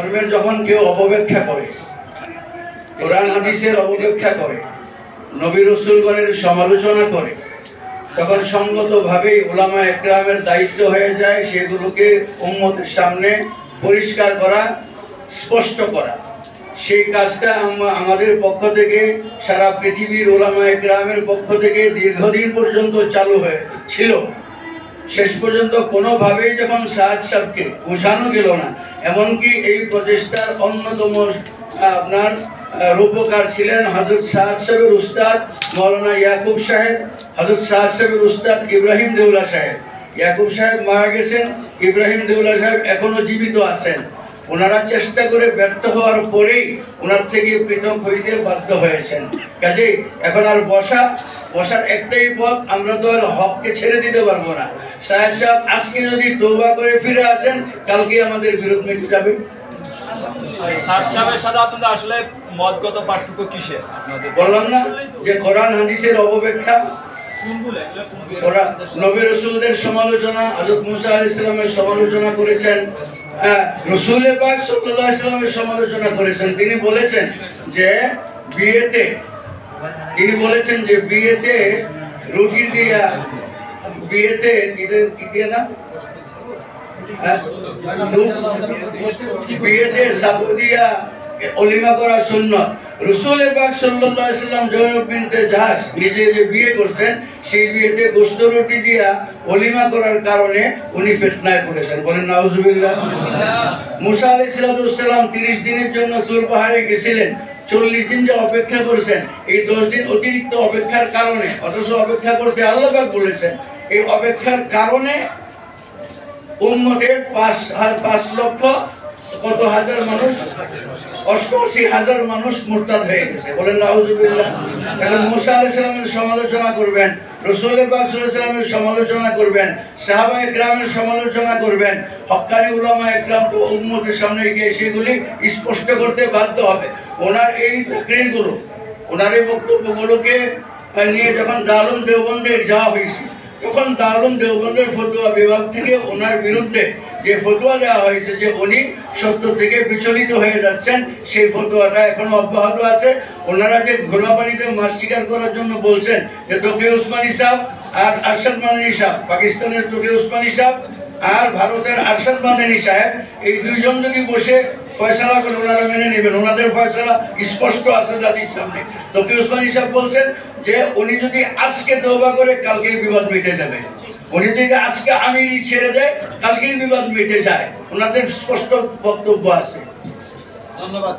ধর্মের যখন কেউ অপব্যাখ্যা করে, কোরআন হাদিসের অপব্যাখ্যা করে, নবী রাসূলগণের সমালোচনা করে, তখন সঙ্গতভাবেই উলামা একরামের দায়িত্ব হয়ে যায় সেগুলোকে উম্মতের সামনে পরিষ্কার করা, স্পষ্ট করা। সেই কাজটা আমাদের পক্ষ থেকে, সারা পৃথিবীর উলামা একরামের পক্ষ থেকে দীর্ঘদিন পর্যন্ত চালু ছিল। শেষ পর্যন্ত কোনোভাবেই যখন সাদ সাহেবকে বোঝানো গেল না, এমনকি এই প্রচেষ্টার অন্যতম আপনার রূপকার ছিলেন হযরত সাদ সাহেবের উস্তাদ মাওলানা ইয়াকুব সাহেব, হযরত সাদ সাহেবের উস্তাদ ইব্রাহিম দেউলা সাহেব। ইয়াকুব সাহেব মারা গেছেন, ইব্রাহিম দেউলা সাহেব এখনো জীবিত আছেন। ওনারা চেষ্টা করে ব্যর্থ হওয়ার পরেই ওনার থেকে পৃথক হইতে বাধ্য হয়েছেন। কাজেই এখন আর বসার একটাই পথ, আমরা তো আর হককে ছেড়ে দিতে পারবো না। সাহেব সাহেব আজকে যদি তওবা করে ফিরে আসেন, কালকে আমাদের বিরোধ মিটে যাবে। আসলে মতগত পার্থক্য কিসের? বললাম না যে কোরআন হাদিসের অপব্যাখ্যা, নবী রাসূলদের সমালোচনা, হযরত মুসা আলাইহিস সালামের সমালোচনা করেছেন, রাসূল পাক সাল্লাল্লাহু আলাইহি ওয়াসাল্লামের সমালোচনা করেছেন। তিনি বলেছেন যে বিয়েতে রুটি দিয়া, বিয়েতে কি দিয়ে না, বিয়েতে সাবু দিয়া অলিমা করা সুন্নাত। রাসূল পাক সাল্লাল্লাহু আলাইহি ওয়াসাল্লাম জয়নব বিনতে জাহশ নিজে যে বিয়ে করছেন, সেই বিয়েতে গোশত রুটি দিয়া অলিমা করার কারণে উনি ফিতনায় পড়েছেন। বলেন নাউজুবিল্লাহ। মুসা আলাইহিস সালাম 30 দিনের জন্য তুর পাহাড়ে গেছিলেন, 40 দিন যে অপেক্ষা করেছেন, এই 10 দিন অতিরিক্ত অপেক্ষার কারণে, অথচ অপেক্ষা করতে আল্লাহ পাক বলেছেন, এই অপেক্ষার কারণে উম্মতের 5 লক্ষ কত হাজার মানুষ, 88,000 মানুষ মুরতাদ হয়ে গেছে। বলেন নাউজুবিল্লাহ। এখন মুসা আলাইহিস সালামের সমালোচনা করবেন, রাসূল পাক সাল্লাল্লাহু আলাইহি ওয়াসাল্লামের সমালোচনা করবেন, সাহাবা একরামের সমালোচনা করবেন, হক্কানি উলামা একরাম তো উম্মতের সামনে গিয়ে সেগুলি স্পষ্ট করতে বাধ্য হবে। ওনার এই তাকরীরগুলো, ওনার এই বক্তব্যগুলোকে নিয়ে যখন দারুল দেওবন্দে যাওয়া হয়েছে, তখন দারুল দেওবন্দের ফতোয়া বিভাগ থেকে ওনার বিরুদ্ধে যে ফতোয়া দেওয়া হয়েছে যে উনি সত্য থেকে বিচলিত হয়ে যাচ্ছেন, সেই ফতোয়াটা এখনো অব্যাহত আছে। ওনারা যে ঘোলা পানিতে মাছ শিকার করার জন্য বলছেন, যে তকি উসমানী সাহেব আর আরশাদ মাদানী সাহেব, পাকিস্তানের তকি উসমানী সাহেব আর ভারতের আরশাদ মাদানী সাহেব, এই দুইজন যদি বসে ফয়সালা করে ওনারা মেনে নেবেন, ওনাদের ফয়সালা স্পষ্ট আছে জাতির সামনে। তকি উসমানী সাহেব বলছেন যে উনি যদি আজকে তওবা করে, কালকেই বিবাদ মিটে যাবে। উনি যদি আজকে আমিরি ছেড়ে দেয়, কালকেই বিবাদ মিটে যায়। ওনাদের স্পষ্ট বক্তব্য আছে। ধন্যবাদ।